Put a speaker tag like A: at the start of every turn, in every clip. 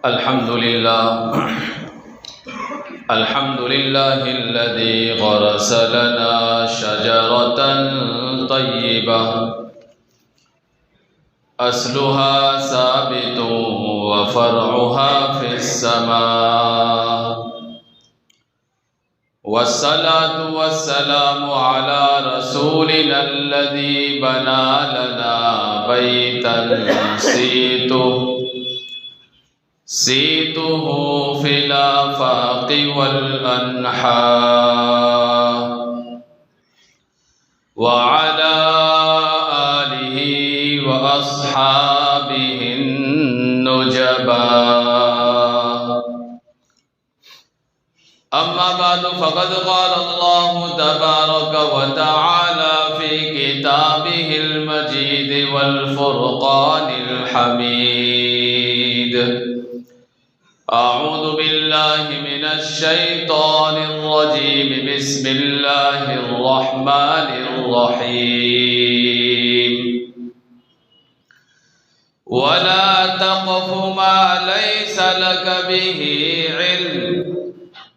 A: الحمد لله الذي غرس لنا شجرة طيبة أصلها ثابت وفرعها في السماء، والصلاة والسلام على رسولنا الذي بنى لنا بيتا صيته في الآفاق والأنحاء، وعلى آله وأصحابه النجباء. أما بعد فقد قال الله تبارك وتعالى في كتابه المجيد والفرقان الحميد: أعوذ بالله من الشيطان الرجيم. بسم الله الرحمن الرحيم. ولا تقف ما ليس لك به علم،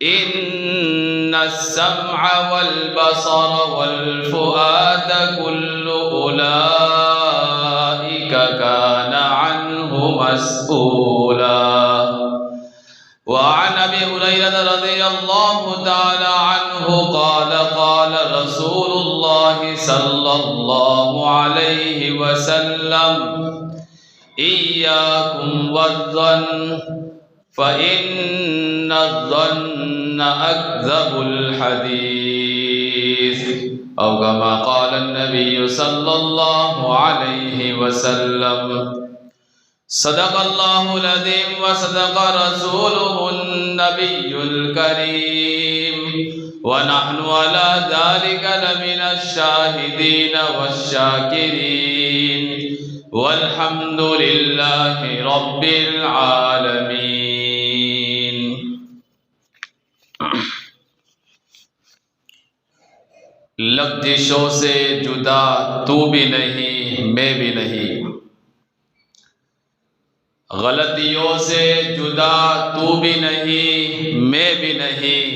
A: إن السمع والبصر والفؤاد كل أولئك كان عنه مسؤولا. وعن أبي هريرة رضي الله تعالى عنه قال: قال رسول الله صلى الله عليه وسلم: إياكم والظن، فإن الظن أكذب الحديث، أو كما قال النبي صلى الله عليه وسلم. صدق الله العظيم وصدق رسوله النبي الكريم، ونحن على ذلك لمن الشاهدين والشاكرين، والحمد لله رب العالمين. لغزشوں سے جدا تو بھی نہیں میں بھی نہیں، غلطیوں سے جدا تو بھی نہیں میں بھی نہیں،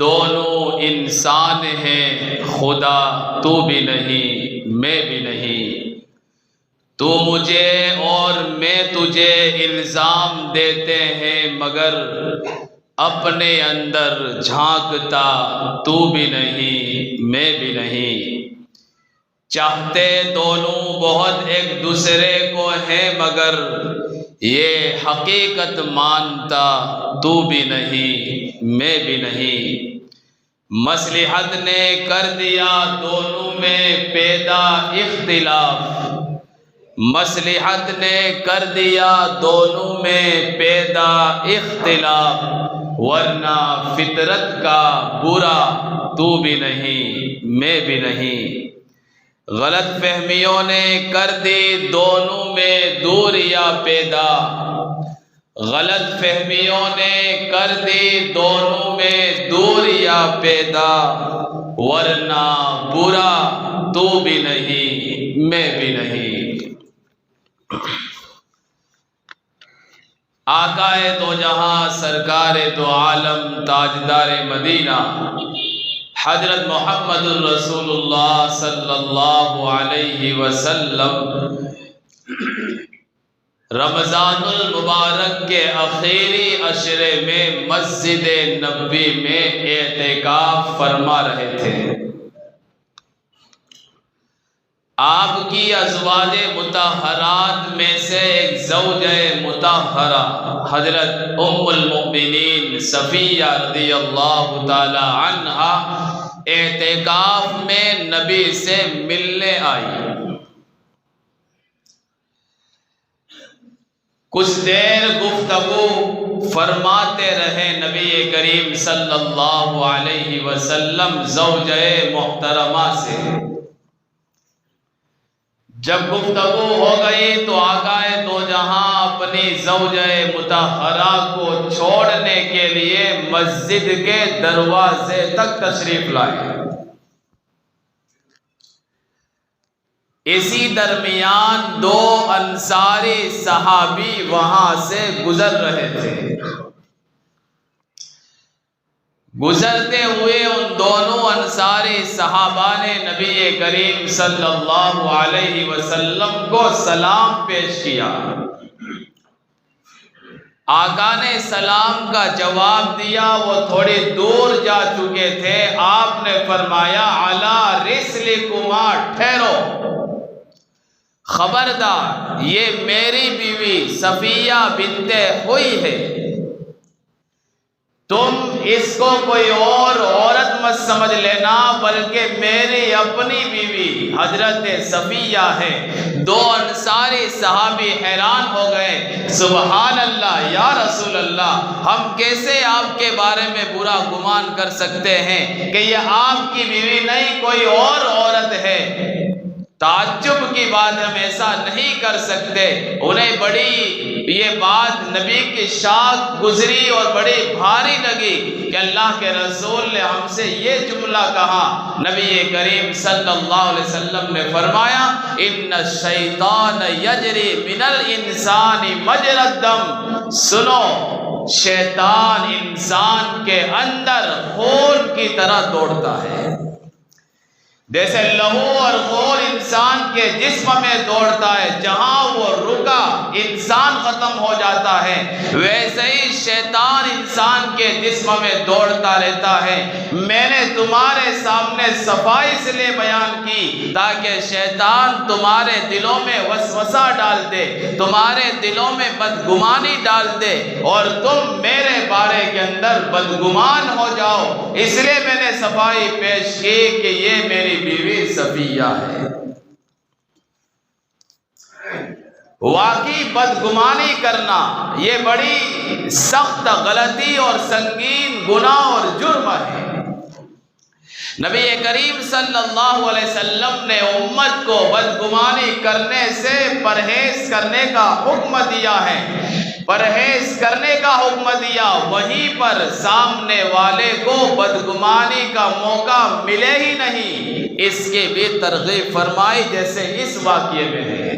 A: دونوں انسان ہیں خدا تو بھی نہیں میں بھی نہیں. تو مجھے اور میں تجھے الزام دیتے ہیں، مگر اپنے اندر جھانکتا تو بھی نہیں میں بھی نہیں. چاہتے دونوں بہت ایک دوسرے کو ہیں، مگر یہ حقیقت مانتا تو بھی نہیں میں بھی نہیں. مصلحت نے کر دیا دونوں میں پیدا اختلاف، مصلحت نے کر دیا دونوں میں پیدا اختلاف، ورنہ فطرت کا برا تو بھی نہیں میں بھی نہیں. غلط فہمیوں نے کر دی دونوں میں دوریاں پیدا، غلط فہمیوں نے کر دی دونوں میں دوریاں پیدا، ورنہ برا تو بھی نہیں میں بھی نہیں. آقائے دو جہاں سرکار دو عالم تاجدار مدینہ حضرت محمد الرسول اللہ صلی اللہ علیہ وسلم رمضان المبارک کے آخری عشرے میں مسجد نبوی میں اعتکاف فرما رہے تھے. آپ کی ازواج مطہرات میں سے ایک زوجہ مطہرہ حضرت ام المؤمنین صفیہ رضی اللہ تعالی عنہا اعتکاف میں نبی سے ملنے آئی. کچھ دیر گفتگو فرماتے رہے نبی کریم صلی اللہ علیہ وسلم زوجہ محترمہ سے. جب گفتگو ہو گئی تو آقائے دو جہاں اپنی زوجہ مطہرہ کو چھوڑنے کے لیے مسجد کے دروازے تک تشریف لائے. اسی درمیان دو انصاری صحابی وہاں سے گزر رہے تھے۔ گزرتے ہوئے ان دونوں انصاری صحابہ نے نبی کریم صلی اللہ علیہ وسلم کو سلام پیش کیا۔ آقا نے سلام کا جواب دیا، وہ تھوڑی دور جا چکے تھے۔ آپ نے فرمایا علی رسلکما، ٹھہرو، خبردار یہ میری بیوی صفیہ بنت ہوئی ہے، تم اس کو کوئی اور عورت مت سمجھ لینا، بلکہ میری اپنی بیوی حضرت صفیہ ہے۔ دو انصاری صحابی حیران ہو گئے، سبحان اللہ یا رسول اللہ، ہم کیسے آپ کے بارے میں برا گمان کر سکتے ہیں کہ یہ آپ کی بیوی نہیں کوئی اور عورت ہے۔ تعجب کی بات، ہم ایسا نہیں کر سکتے۔ انہیں بڑی یہ بات نبی کی شاخ گزری اور بڑی بھاری لگی کہ اللہ کے رسول نے ہم سے یہ جملہ کہا۔ نبی کریم صلی اللہ علیہ وسلم نے فرمایا ان الشیطان یجری من الانسان مجری الدم، سنو شیطان انسان کے اندر خون کی طرح دوڑتا ہے۔ جیسے لہو اور خون انسان کے جسم میں دوڑتا ہے، جہاں وہ رکا انسان ختم ہو جاتا ہے، ویسے ہی شیطان انسان کے جسم میں دوڑتا رہتا ہے۔ میں نے تمہارے سامنے صفائی اس لیے بیان کی تاکہ شیطان تمہارے دلوں میں وسوسہ ڈال دے، تمہارے دلوں میں بدگمانی ڈال دے اور تم میرے بارے کے اندر بدگمان ہو جاؤ۔ اس لیے میں نے صفائی پیش کی کہ یہ میری بیوی صفیہ ہے۔ واقعی بدگمانی کرنا یہ بڑی سخت غلطی اور سنگین گناہ اور جرم ہے۔ نبی کریم صلی اللہ علیہ وسلم نے امت کو بدگمانی کرنے سے پرہیز کرنے کا حکم دیا ہے، پرہیز کرنے کا حکم دیا، وہیں پر سامنے والے کو بدگمانی کا موقع ملے ہی نہیں، اس کی بھی ترغیب فرمائی جیسے اس واقعے میں ہے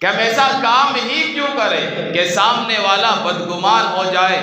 A: کہ ہم ایسا کام ہی کیوں کریں کہ سامنے والا بدگمان ہو جائے۔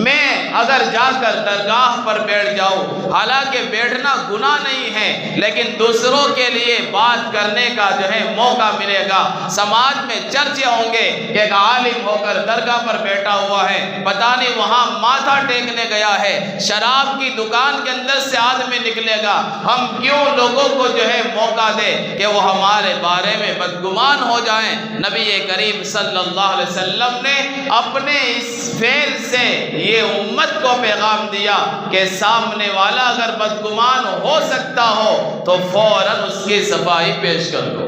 A: میں اگر جا کر درگاہ پر بیٹھ جاؤں، حالانکہ بیٹھنا گناہ نہیں ہے، لیکن دوسروں کے لیے بات کرنے کا موقع ملے گا، سماج میں چرچے ہوں گے کہ ایک عالم ہو کر درگاہ پر بیٹھا ہوا ہے، پتہ نہیں وہاں ماتھا ٹیکنے گیا ہے، شراب کی دکان کے اندر سے آدمی نکلے گا۔ ہم کیوں لوگوں کو موقع دے کہ وہ ہمارے بارے میں بدگمان ہو جائیں۔ نبی کریم صلی اللہ علیہ وسلم نے اپنے اس فعل سے یہ امت کو پیغام دیا کہ سامنے والا اگر بدگمان ہو سکتا ہو تو فوراً اس کی صفائی پیش کر دو۔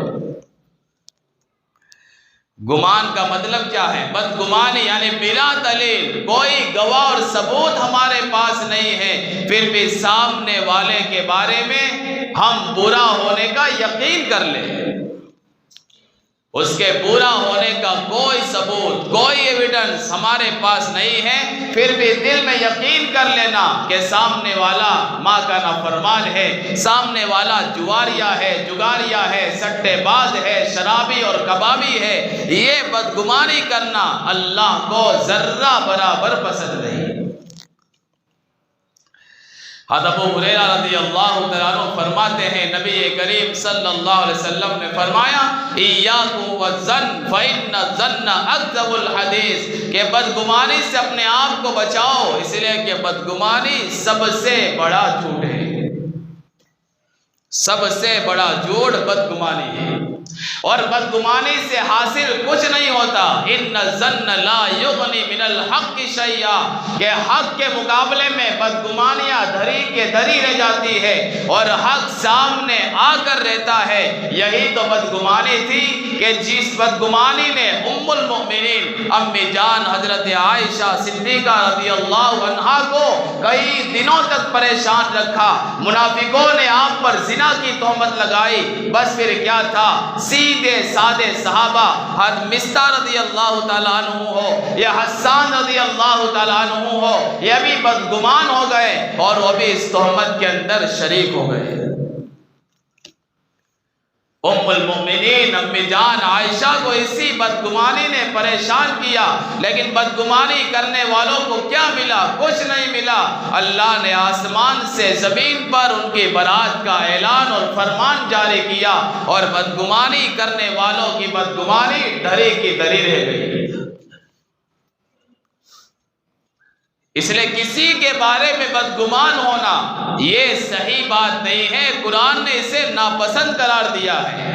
A: گمان کا مطلب کیا ہے؟ بدگمانی یعنی بلا دلیل، کوئی گواہ اور ثبوت ہمارے پاس نہیں ہے، پھر بھی سامنے والے کے بارے میں ہم برا ہونے کا یقین کر لیں، اس کے برا ہونے کا کوئی ثبوت، کوئی ایویڈنس ہمارے پاس نہیں ہے، پھر بھی دل میں یقین کر لینا کہ سامنے والا ماں کا نافرمان ہے، سامنے والا جواریا ہے، جگاریا ہے، سٹے باز ہے، شرابی اور کبابی ہے، یہ بدگمانی کرنا اللہ کو ذرہ برابر پسند نہیں۔ حضرت ابو ہریرہ رضی اللہ تعالیٰ عنہ فرماتے ہیں نبی کریم صلی اللہ علیہ وسلم نے فرمایا ایاکم والظن فإن الظن اکذب الحدیث، کہ بدگمانی سے اپنے آپ کو بچاؤ، اس لیے کہ بدگمانی سب سے بڑا جھوٹ ہے، سب سے بڑا جھوٹ بدگمانی ہے، اور بدگمانی سے حاصل کچھ نہیں ہوتا۔ ان الظن لا یغنی من الحق شیئا، کہ حق کے مقابلے میں بدگمانیاں دھری کے دھری رہ جاتی ہے اور حق سامنے آ کر رہتا ہے۔ یہی تو بدگمانی تھی کہ جس بدگمانی نے ام المؤمنین امی جان حضرت عائشہ صدیقہ رضی اللہ عنہا کو کئی دنوں تک پریشان رکھا، منافقوں نے آپ پر زنا کی تہمت لگائی، بس پھر کیا تھا، سیدھے سادے صحابہ حضرت مصطح رضی اللہ تعالیٰ عنہ ہو یا حسان رضی اللہ تعالیٰ عنہ ہو، یہ بھی بدگمان ہو گئے اور وہ بھی اس تہمت کے اندر شریک ہو گئے۔ ام المؤمنین امی جان عائشہ کو اسی بدگمانی نے پریشان کیا، لیکن بدگمانی کرنے والوں کو کیا ملا؟ کچھ نہیں ملا۔ اللہ نے آسمان سے زمین پر ان کی برات کا اعلان اور فرمان جاری کیا، اور بدگمانی کرنے والوں کی بدگمانی دھری کی دھری رہ گئی۔ اس لیے کسی کے بارے میں بدگمان ہونا یہ صحیح بات نہیں ہے، قرآن نے اسے ناپسند قرار دیا ہے۔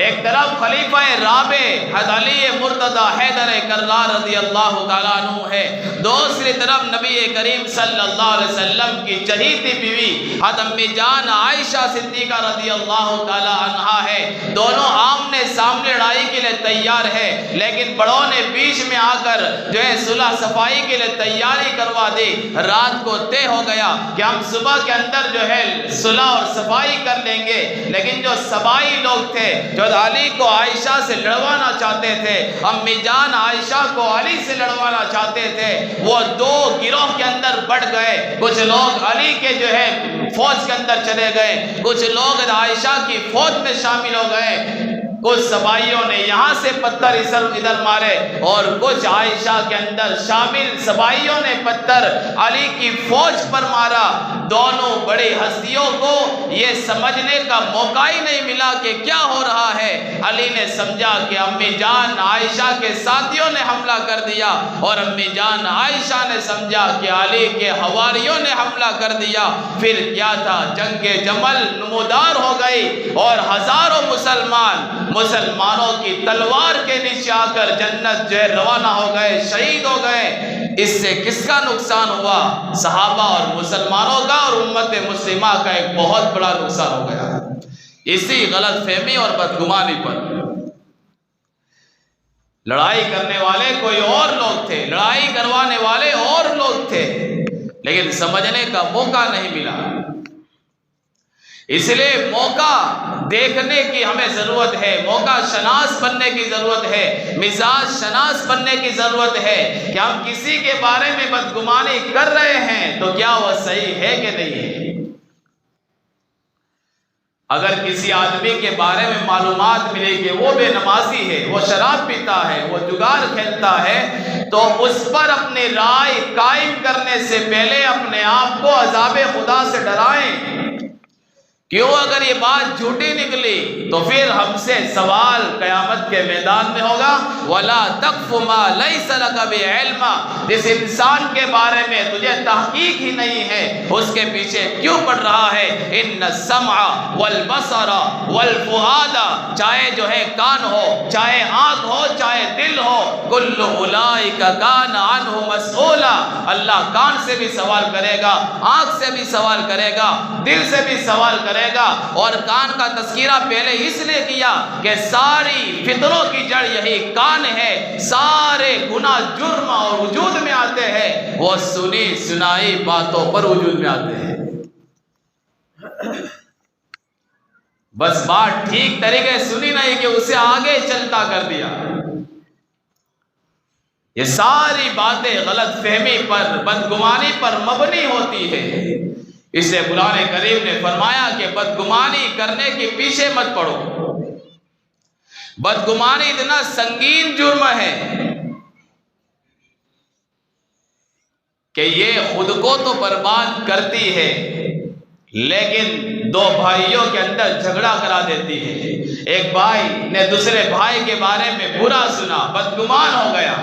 A: ایک طرف خلیفہ رابع حضرت علی مرتضی حیدر کرار رضی اللہ تعالیٰ عنہ ہے، دوسری طرف نبی کریم صلی اللہ علیہ وسلم کی چہیتی بیوی حضرت امی جان عائشہ صدیقہ رضی اللہ تعالیٰ عنہا ہے۔ دونوں آمنے سامنے لڑائی کے لیے تیار ہے، لیکن بڑوں نے بیچ میں آ کر جو ہے صلح صفائی کے لیے تیاری کروا دی۔ رات کو طے ہو گیا کہ ہم صبح کے اندر جو ہے صلح اور صفائی کر لیں گے، لیکن جو سبائی لوگ تھے جو علی کو عائشہ سے لڑوانا چاہتے تھے، امی جان عائشہ کو علی سے لڑوانا چاہتے تھے، وہ دو گروہ کے اندر بٹ گئے۔ کچھ لوگ علی کے جو ہے فوج کے اندر چلے گئے، کچھ لوگ عائشہ کی فوج میں شامل ہو گئے۔ کچھ سبائیوں نے یہاں سے پتھر ادھر مارے، اور کچھ عائشہ کے اندر شامل سبائیوں نے پتھر علی کی فوج پر مارا۔ دونوں بڑی ہستیوں کو یہ سمجھنے کا موقع ہی نہیں ملا کہ کیا ہو رہا ہے۔ علی نے سمجھا کہ امی جان عائشہ کے ساتھیوں نے حملہ کر دیا، اور امی جان عائشہ نے سمجھا کہ علی کے حواریوں نے حملہ کر دیا۔ پھر کیا تھا، جنگ جمل نمودار ہو گئی، اور ہزاروں مسلمانوں کی تلوار کے نیچے آ کر جنت جو روانہ ہو گئے، شہید ہو گئے۔ اس سے کس کا نقصان ہوا؟ صحابہ اور مسلمانوں کا اور امت مسلمہ کا ایک بہت بڑا نقصان ہو گیا، اسی غلط فہمی اور بدگمانی پر۔ لڑائی کرنے والے کوئی اور لوگ تھے، لڑائی کروانے والے اور لوگ تھے، لیکن سمجھنے کا موقع نہیں ملا۔ اس لیے موقع دیکھنے کی ہمیں ضرورت ہے، موقع شناس بننے کی ضرورت ہے، مزاج شناس بننے کی ضرورت ہے کہ ہم کسی کے بارے میں بدگمانی کر رہے ہیں تو کیا وہ صحیح ہے کہ نہیں ہے۔ اگر کسی آدمی کے بارے میں معلومات ملے کہ وہ بے نمازی ہے، وہ شراب پیتا ہے، وہ جگار کھیلتا ہے، تو اس پر اپنی رائے قائم کرنے سے پہلے اپنے آپ کو عذاب خدا سے ڈرائیں۔ کیوں؟ اگر یہ بات جھوٹی نکلی تو پھر ہم سے سوال قیامت کے میدان میں ہوگا۔ وَلَا تَقْفُ مَا لَيْسَ لَكَ بِعِلْمٍ، جس انسان کے بارے میں تجھے تحقیق ہی نہیں ہے اس کے پیچھے کیوں پڑ رہا ہے۔ إِنَّ السَّمْعَ وَالْبَصَرَ وَالْفُؤَادَ، چاہے جو ہے کان ہو، چاہے آنکھ ہو، چاہے دل ہو، كُلُّ أُولَئِكَ كَانَ عَنْهُ مَسْئُولًا، اللہ کان سے بھی سوال کرے گا، آنکھ سے بھی سوال کرے گا، دل سے بھی سوال کرے گا۔ اور کان کا تذکرہ پہلے اس لیے کیا کہ ساری فطروں کی جڑ یہی کان ہے، سارے گناہ جرم اور وجود میں آتے ہیں وہ سنی سنائی باتوں پر وجود میں آتے ہیں۔ بس بات ٹھیک طریقے سنی نہیں کہ اسے آگے چلتا کر دیا۔ یہ ساری باتیں غلط فہمی پر، بدگمانی پر مبنی ہوتی ہے۔ اس سے قرآن کریم نے فرمایا کہ بدگمانی کرنے کے پیچھے مت پڑو۔ بدگمانی اتنا سنگین جرم ہے کہ یہ خود کو تو برباد کرتی ہے، لیکن دو بھائیوں کے اندر جھگڑا کرا دیتی ہے۔ ایک بھائی نے دوسرے بھائی کے بارے میں برا سنا، بدگمان ہو گیا،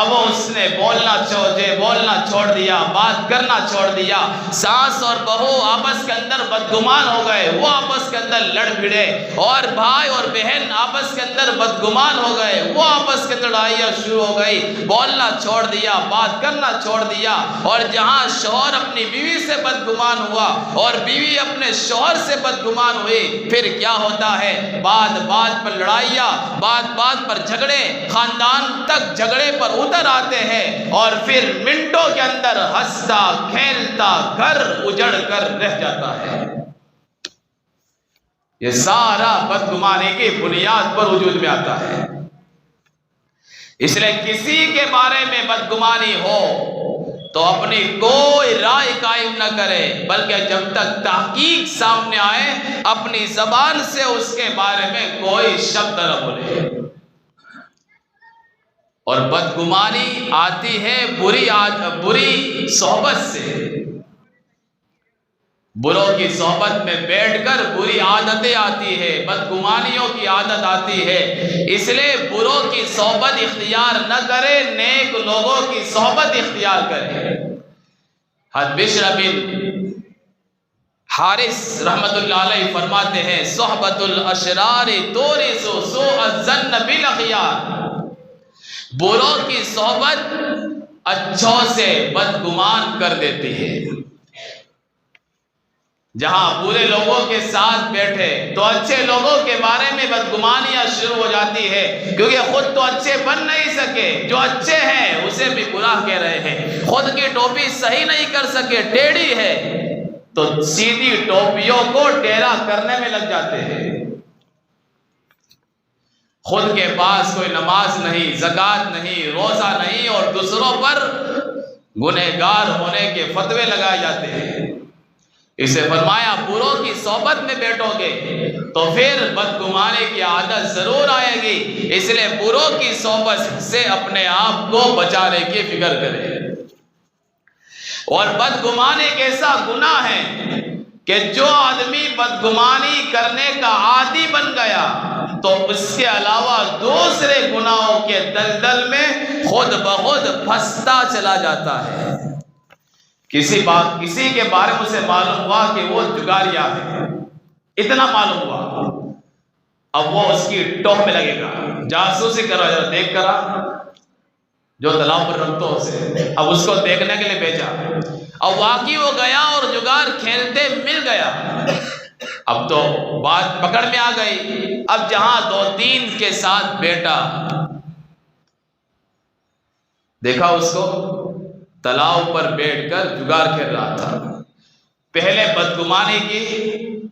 A: اب اس نے بولنا چھوڑ دیا، بات کرنا چھوڑ دیا۔ ساس اور بہو آپس کے اندر بدگمان ہو گئے، وہ آپس کے اندر لڑ بھڑے، اور بھائی اور بہن آپس کے اندر بدگمان ہو گئے، وہ آپس کے لڑائیاں شروع ہو گئی، بولنا چھوڑ دیا، بات کرنا چھوڑ دیا۔ اور جہاں شوہر اپنی بیوی سے بدگمان ہوا اور بیوی اپنے شوہر سے بدگمان ہوئی، پھر کیا ہوتا ہے؟ بات بات پر لڑائیاں، بات بات پر جھگڑے، خاندان تک جھگڑے پر اتر آتے ہیں، اور پھر منٹوں کے اندر ہنستا کھیلتا گھر اجڑ کر رہ جاتا ہے۔ یہ سارا بدگمانی کی بنیاد پر وجود میں آتا ہے۔ اس لیے کسی کے بارے میں بدگمانی ہو تو اپنی کوئی رائے قائم نہ کرے، بلکہ جب تک تحقیق سامنے آئے اپنی زبان سے اس کے بارے میں کوئی شبد نہ بولے۔ اور بدگمانی آتی ہے بری صحبت سے، بروں کی صحبت میں بیٹھ کر بری عادتیں آتی ہے، بدگمانیوں کی عادت آتی ہے، اس لیے بروں کی صحبت اختیار نہ کرے، نیک لوگوں کی صحبت اختیار کرے۔ حضرت بشر بن حارث رحمت اللہ علیہ فرماتے ہیں صحبت الاشرار تورث سوء الظن بالاخیار، بروں کی صحبت اچھوں سے بدگمان کر دیتی ہے۔ جہاں برے لوگوں کے ساتھ بیٹھے تو اچھے لوگوں کے بارے میں بدگمانیاں شروع ہو جاتی ہے، کیونکہ خود تو اچھے بن نہیں سکے، جو اچھے ہیں اسے بھی برا کہہ رہے ہیں، خود کی ٹوپی صحیح نہیں کر سکے، ٹیڑھی ہے، تو سیدھی ٹوپیوں کو ٹیڑھا کرنے میں لگ جاتے ہیں۔ خود کے پاس کوئی نماز نہیں، زکوٰۃ نہیں، روزہ نہیں، اور دوسروں پر گنہگار ہونے کے فتوے لگائے جاتے ہیں۔ اسے فرمایا بروں کی صحبت میں بیٹھو گے تو پھر بدگمانی کی عادت ضرور آئے گی، اس لیے بروں کی صحبت سے اپنے آپ کو بچانے کی فکر کرے۔ اور بدگمانی ایک ایسا گناہ ہے کہ جو آدمی بدگمانی کرنے کا عادی بن گیا تو اس کے علاوہ دوسرے گناہوں کے دلدل میں خود بخود پھنستا چلا جاتا ہے۔ کسی کے بارے میں اسے معلوم ہوا کہ وہ جگاریہ ہے، اتنا معلوم ہوا، اب وہ اس کی ٹوہ میں لگے گا، جاسوسی کرا، دیکھ کرا جو تالاب پر رکھتوں سے، اب اس کو دیکھنے کے لیے بھیجا، اب واقعی وہ گیا اور جگار کھیلتے مل گیا، اب تو بات پکڑ میں آ گئی، اب جہاں 2-3 کے ساتھ بیٹا، دیکھا اس کو تالاب پر بیٹھ کر جگار کھیل رہا تھا، پہلے بدگمانی کی،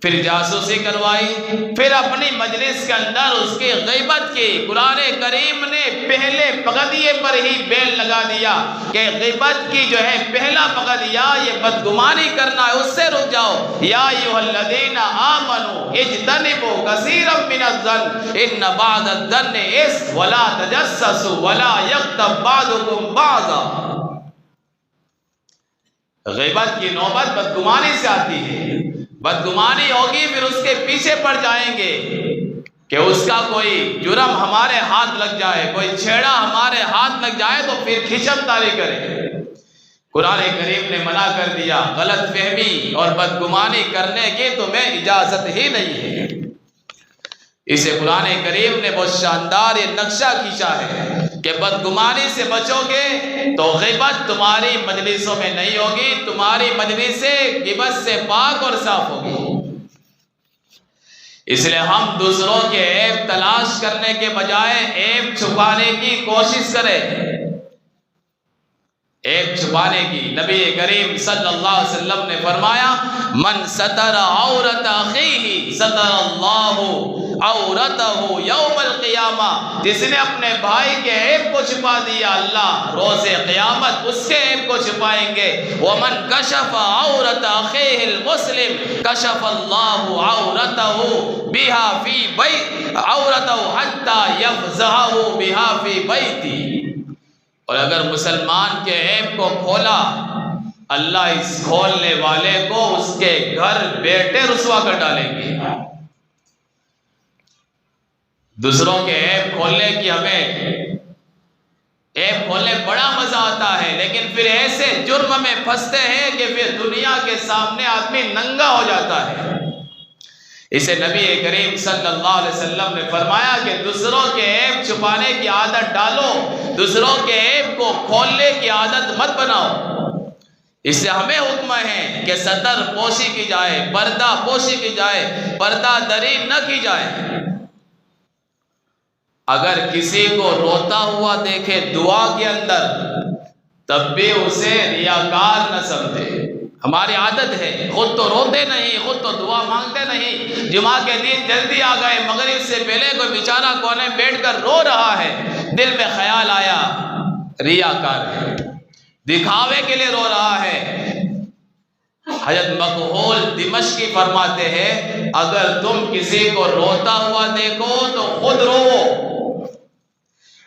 A: پھر جاسوسی کروائی، پھر اپنی مجلس کے اندر اس کی غیبت کی۔ قرآن کریم نے پہلے پگدیے پر ہی بیل لگا دیا کہ غیبت کی جو ہے پہلا پگدیا یہ بدگمانی کرنا ہے، اس سے رک جاؤ۔ یا ایھا الذین آمنوا اجتنبوا کثیرا من الظن ان بعض الظن اثم ولا تجسسوا ولا یغتب بعضکم بعضا۔ غیبت کی نوبت بدگمانی سے آتی ہے، بدگمانی ہوگی پھر اس کے پیچھے پڑ جائیں گے کہ اس کا کوئی جرم ہمارے ہاتھ لگ جائے، کوئی چھیڑا ہمارے ہاتھ لگ جائے تو پھر کھچم تاری کریں۔ قرآن کریم نے منع کر دیا، غلط فہمی اور بدگمانی کرنے کی تمہیں اجازت ہی نہیں ہے۔ اسے قرآن کریم نے بہت شاندار یہ نقشہ کھینچا ہے کہ بدگمانی سے بچو گے تو غیبت تمہاری مجلسوں میں نہیں ہوگی، تمہاری مجلسیں غیبت سے پاک اور صاف ہوگی۔ اس لیے ہم دوسروں کے عیب تلاش کرنے کے بجائے عیب چھپانے کی کوشش کریں، عیب چھپانے کی۔ نبی کریم صلی اللہ علیہ وسلم نے فرمایا من ستر عورت اخیہ ستر اللہ عورتہ یوم القیامہ، جس نے اپنے بھائی کے عیب کو چھپا دیا اللہ روز قیامت اس کے عیب کو چھپائیں گے۔ ومن کشف عورت اخیہ المسلم کشف اللہ عورتہ بها فی بیت عورتہ حتی یفضحہ بها فی بیتی۔ اور اگر مسلمان کے عیب کو کھولا اللہ اس کھولنے والے کو اس کے گھر بیٹے رسوا کر ڈالیں گے۔ دوسروں کے عیب کھولنے کی ہمیں عیب کھولنے بڑا مزہ آتا ہے، لیکن پھر ایسے جرم میں پھنستے ہیں کہ پھر دنیا کے سامنے آدمی ننگا ہو جاتا ہے۔ اسے نبی کریم صلی اللہ علیہ وسلم نے فرمایا کہ دوسروں کے عیب چھپانے کی عادت ڈالو، دوسروں کے عیب کو کھولنے کی عادت مت بناؤ۔ اس سے ہمیں حکم ہے کہ ستر پوشی کی جائے، پردہ پوشی کی جائے، پردہ دری نہ کی جائے۔ اگر کسی کو روتا ہوا دیکھے دعا کے اندر تب بھی اسے ریاکار نہ سمجھے۔ ہماری عادت ہے، خود تو روتے نہیں، خود تو دعا مانگتے نہیں، جمعہ کے دن جلدی آ گئے، مغرب سے پہلے کوئی بیچارہ کونے بیٹھ کر رو رہا ہے، دل میں خیال آیا ریاکار ہے۔ دکھاوے کے لیے رو رہا ہے۔ حضرت مکحول دمشقی فرماتے ہیں اگر تم کسی کو روتا ہوا دیکھو تو خود رو۔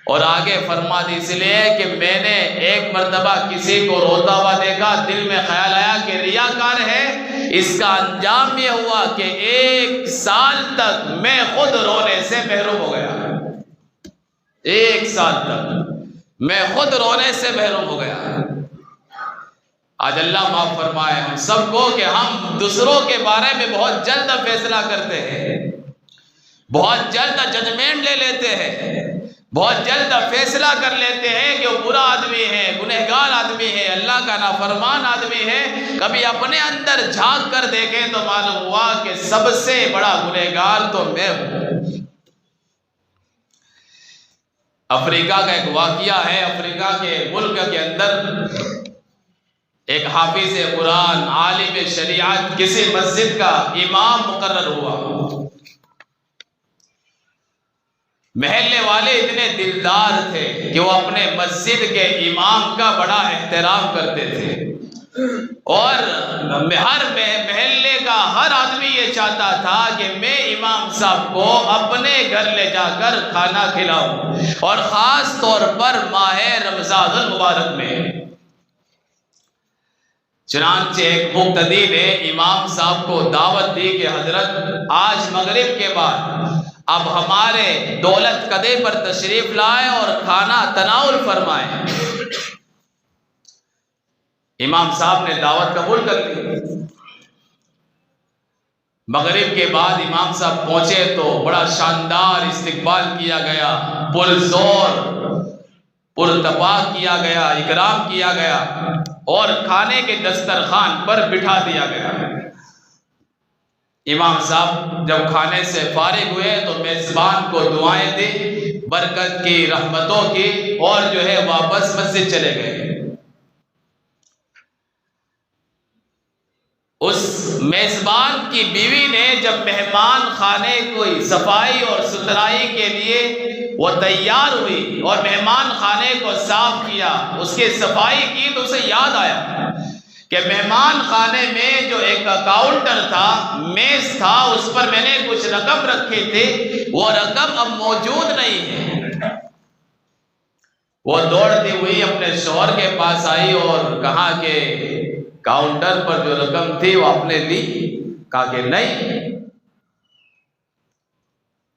A: اور آگے فرماتے اس لیے کہ میں نے ایک مرتبہ کسی کو روتا ہوا دیکھا، دل میں خیال آیا کہ ریاکار ہے، اس کا انجام یہ ہوا کہ 1 سال تک میں خود رونے سے محروم ہو گیا۔ 1 سال تک میں خود رونے سے محروم ہو گیا۔ آج اللہ معاف فرمائے ہم سب کو کہ ہم دوسروں کے بارے میں بہت جلد فیصلہ کرتے ہیں، بہت جلد ججمنٹ لے لیتے ہیں، بہت جلد فیصلہ کر لیتے ہیں کہ وہ برا آدمی ہے، گنہگار آدمی ہے، اللہ کا نافرمان آدمی ہے۔ کبھی اپنے اندر جھانک کر دیکھیں تو معلوم ہوا کہ سب سے بڑا گنہگار تو میں ہوں۔ افریقہ کا ایک واقعہ ہے، افریقہ کے ملک کے اندر ایک حافظ قرآن عالم شریعت کسی مسجد کا امام مقرر ہوا۔ محلے والے اتنے دلدار تھے کہ وہ اپنے مسجد کے امام کا بڑا احترام کرتے تھے، اور ہر محلے کا ہر آدمی یہ چاہتا تھا کہ میں امام صاحب کو اپنے گھر لے جا کر کھانا کھلاؤں، اور خاص طور پر ماہ رمضان المبارک میں۔ چنانچہ ایک مقتدی نے امام صاحب کو دعوت دی کہ حضرت آج مغرب کے بعد اب ہمارے دولت کدے پر تشریف لائیں اور کھانا تناول فرمائیں۔ امام صاحب نے دعوت قبول کر لی۔ مغرب کے بعد امام صاحب پہنچے تو بڑا شاندار استقبال کیا گیا، پرزور پرتپاک کیا گیا، اکرام کیا گیا، اور کھانے کے دسترخوان پر بٹھا دیا گیا۔ امام صاحب جب کھانے سے فارغ ہوئے تو میزبان کو دعائیں دی برکت کی، رحمتوں کی، اور جو ہے واپس مسجد چلے گئے۔ اس میزبان کی بیوی نے جب مہمان خانے کوئی صفائی اور ستھرائی کے لیے وہ تیار ہوئی اور مہمان خانے کو صاف کیا، اس کی صفائی کی، تو اسے یاد آیا کہ مہمان خانے میں جو ایک کاؤنٹر تھا، میز تھا، اس پر میں نے کچھ رقم رکھی تھی، وہ رقم اب موجود نہیں ہے۔ وہ دوڑتی ہوئی اپنے شوہر کے پاس آئی اور کہا کہ کاؤنٹر پر جو رقم تھی وہ آپ نے لی؟ کہا کہ نہیں۔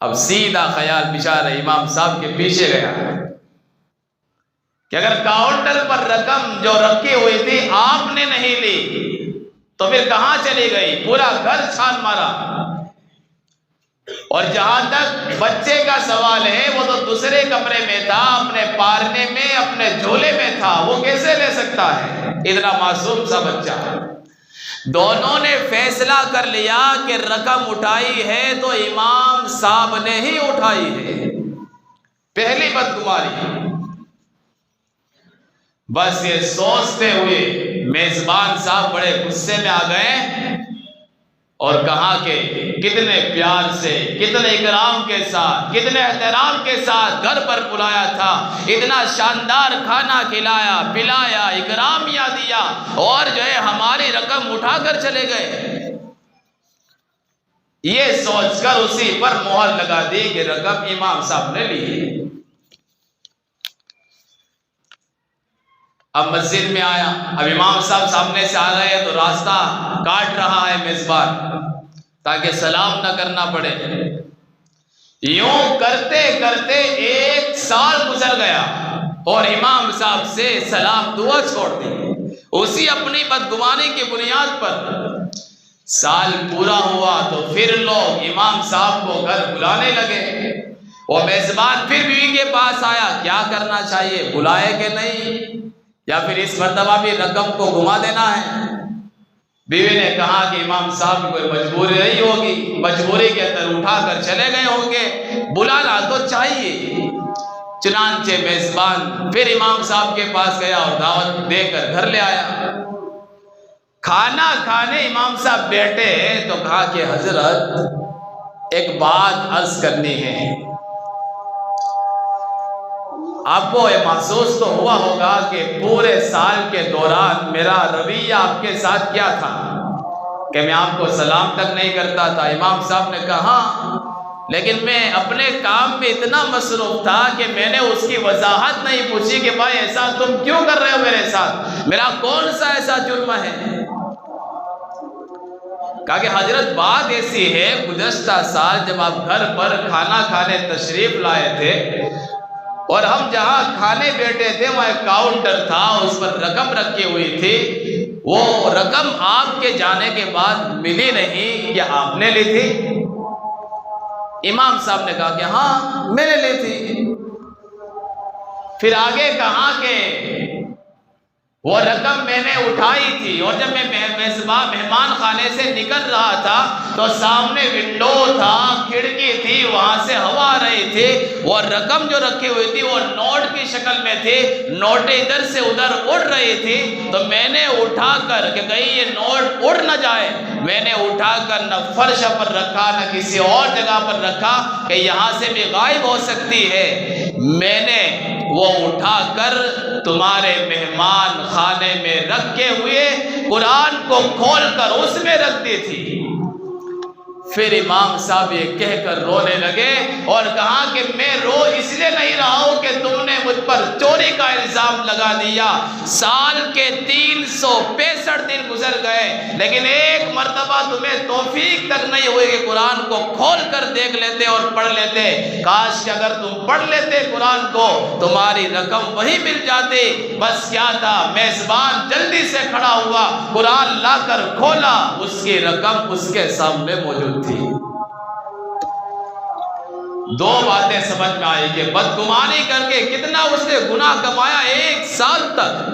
A: اب سیدھا خیال بیچارہ امام صاحب کے پیچھے گیا کہ اگر کاؤنٹر پر رقم جو رکھی ہوئی تھی آپ نے نہیں لی تو پھر کہاں چلی گئی؟ پورا گھر چھان مارا۔ اور جہاں تک بچے کا سوال ہے، وہ تو دوسرے کمرے میں تھا، اپنے پارنے میں، اپنے جھولے میں تھا، وہ کیسے لے سکتا ہے اتنا معصوم سا بچہ؟ دونوں نے فیصلہ کر لیا کہ رقم اٹھائی ہے تو امام صاحب نے ہی اٹھائی ہے۔ پہلی بدگماری۔ بس یہ سوچتے ہوئے میزبان صاحب بڑے غصے میں آ گئے اور کہا کہ کتنے پیار سے، کتنے اکرام کے ساتھ، کتنے احترام کے ساتھ گھر پر بلایا تھا، اتنا شاندار کھانا کھلایا، پلایا، اکرامیہ دیا، اور جو ہے ہماری رقم اٹھا کر چلے گئے۔ یہ سوچ کر اسی پر مہر لگا دی کہ رقم امام صاحب نے لی۔ اب مسجد میں آیا، اب امام صاحب سامنے سے آ رہے ہیں تو راستہ کاٹ رہا ہے میزبان تاکہ سلام نہ کرنا پڑے۔ یوں کرتے کرتے 1 سال گزر گیا اور امام صاحب سے سلام دعا چھوڑ دی، اسی اپنی بدگمانی کی بنیاد پر۔ سال پورا ہوا تو پھر لوگ امام صاحب کو گھر بلانے لگے۔ وہ میزبان پھر بیوی کے پاس آیا، کیا کرنا چاہیے، بلائے کہ نہیں، یا پھر اس مرتبہ بھی رقم کو گھما دینا ہے؟ بیوی نے کہا کہ امام صاحب کی کوئی مجبوری نہیں ہوگی، مجبوری کے اندر اٹھا کر چلے گئے ہوں گے، بلانا تو چاہیے۔ چنانچہ میزبان پھر امام صاحب کے پاس گیا اور دعوت دے کر گھر لے آیا۔ کھانا کھانے امام صاحب بیٹھے تو کہا کہ حضرت ایک بات عرض کرنی ہے۔ آپ کو یہ محسوس تو ہوا ہوگا کہ پورے سال کے دوران میرا رویہ آپ کے ساتھ کیا تھا کہ میں آپ کو سلام تک نہیں کرتا تھا۔ امام صاحب نے کہا لیکن میں اپنے کام میں اتنا مصروف تھا کہ میں نے اس کی وضاحت نہیں پوچھی کہ بھائی ایسا تم کیوں کر رہے ہو میرے ساتھ، میرا کون سا ایسا جرم ہے۔ کہا کہ حضرت بات ایسی ہے، گزشتہ سال جب آپ گھر پر کھانا کھانے تشریف لائے تھے اور ہم جہاں کھانے بیٹھے تھے وہاں ایک کاؤنٹر تھا، اس پر رقم رکھی ہوئی تھی، وہ رقم آپ کے جانے کے بعد ملی نہیں، کیا آپ نے لی تھی؟ امام صاحب نے کہا کہ ہاں میں نے لی تھی۔ پھر آگے کہا کہ وہ رقم میں نے اٹھائی تھی اور جب میں مہمان خانے سے نکل رہا تھا تو سامنے ونڈو تھا، کھڑکی تھی، وہاں سے ہوا آ رہی تھی، وہ رقم جو رکھی ہوئی تھی وہ نوٹ کی شکل میں تھی، نوٹیں ادھر سے ادھر اڑ رہی تھی، تو میں نے اٹھا کر کہ کہیں یہ نوٹ اڑ نہ جائے، میں نے اٹھا کر نہ فرش پر رکھا نہ کسی اور جگہ پر رکھا کہ یہاں سے بھی غائب ہو سکتی ہے، میں نے وہ اٹھا کر تمہارے مہمان خانے میں رکھے ہوئے قرآن کو کھول کر اس میں رکھ دی تھی۔ پھر امام صاحب یہ کہہ کر رونے لگے اور کہا کہ میں رو اس لیے نہیں رہا ہوں کہ تم نے مجھ پر چوری کا الزام لگا دیا، سال کے 365 دن گزر گئے لیکن ایک مرتبہ تمہیں توفیق تک نہیں ہوئی کہ قرآن کو کھول کر دیکھ لیتے اور پڑھ لیتے، کاش کہ اگر تم پڑھ لیتے قرآن کو تمہاری رقم وہی مل جاتی۔ بس کیا تھا، میزبان جلدی سے کھڑا ہوا، قرآن لا کر کھولا، اس کی رقم اس کے سامنے موجود تھی۔ دو باتیں سمجھ میں آئی کہ بدگمانی کر کے کتنا اس نے گناہ کمایا 1 سال تک،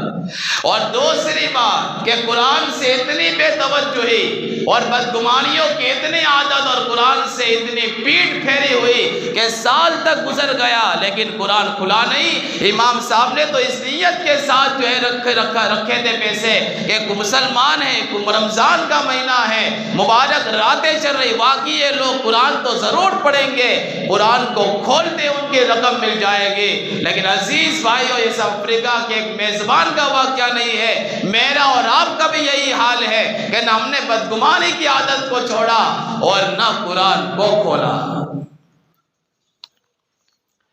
A: اور دوسری بات کہ قرآن سے اتنی بے توجہی اور بدگمانیوں کی اتنی عادت اور قرآن سے اتنی پیٹ پھیری ہوئی کہ سال تک گزر گیا لیکن قرآن کھلا نہیں۔ امام صاحب نے تو اس نیت کے ساتھ جو ہے رکھے تھے پیسے کہ مسلمان ہیں، رمضان کا مہینہ ہے، مبارک راتیں چل رہی، واقعی یہ لوگ قرآن تو ضرور پڑھیں گے، قرآن کو کھولتے ان کی رقم مل جائے گی۔ لیکن عزیز بھائیو، اس افریقہ کے ایک میزبان کا واقعہ نہیں ہے، میرا اور آپ کا بھی یہی حال ہے کہ نہ ہم نے بدگمانی کی عادت کو چھوڑا اور نہ قرآن کو کھولا۔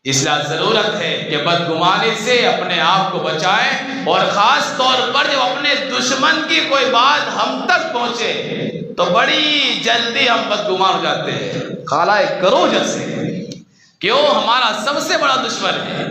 A: اس لیے ضرورت ہے کہ بدگمانی سے اپنے آپ کو بچائیں، اور خاص طور پر جب اپنے دشمن کی کوئی بات ہم تک پہنچے تو بڑی جلدی ہم بدگمان ہو جاتے ہیں، خالہ کرو جیسے، کیوں؟ ہمارا سب سے بڑا دشمن ہے،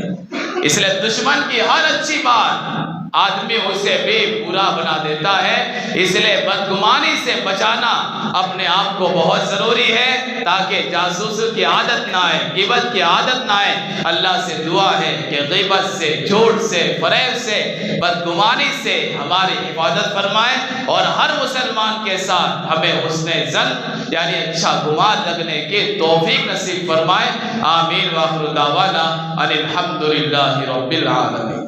A: اس لیے دشمن کی ہر اچھی بات آدمی اسے بھی برا بنا دیتا ہے۔ اس لیے بدگمانی سے بچانا اپنے آپ کو بہت ضروری ہے تاکہ جاسوس کی عادت نہ آئے، غیبت کی عادت نہ آئے۔ اللہ سے دعا ہے کہ غیبت سے، جھوٹ سے، فریب سے، بدگمانی سے ہماری حفاظت فرمائے، اور ہر مسلمان کے ساتھ ہمیں حسن ظن یعنی اچھا گمان لگنے کی توفیق نصیب فرمائے۔ آمین وآخر دعوانا ان الحمدللہ رب العالمین۔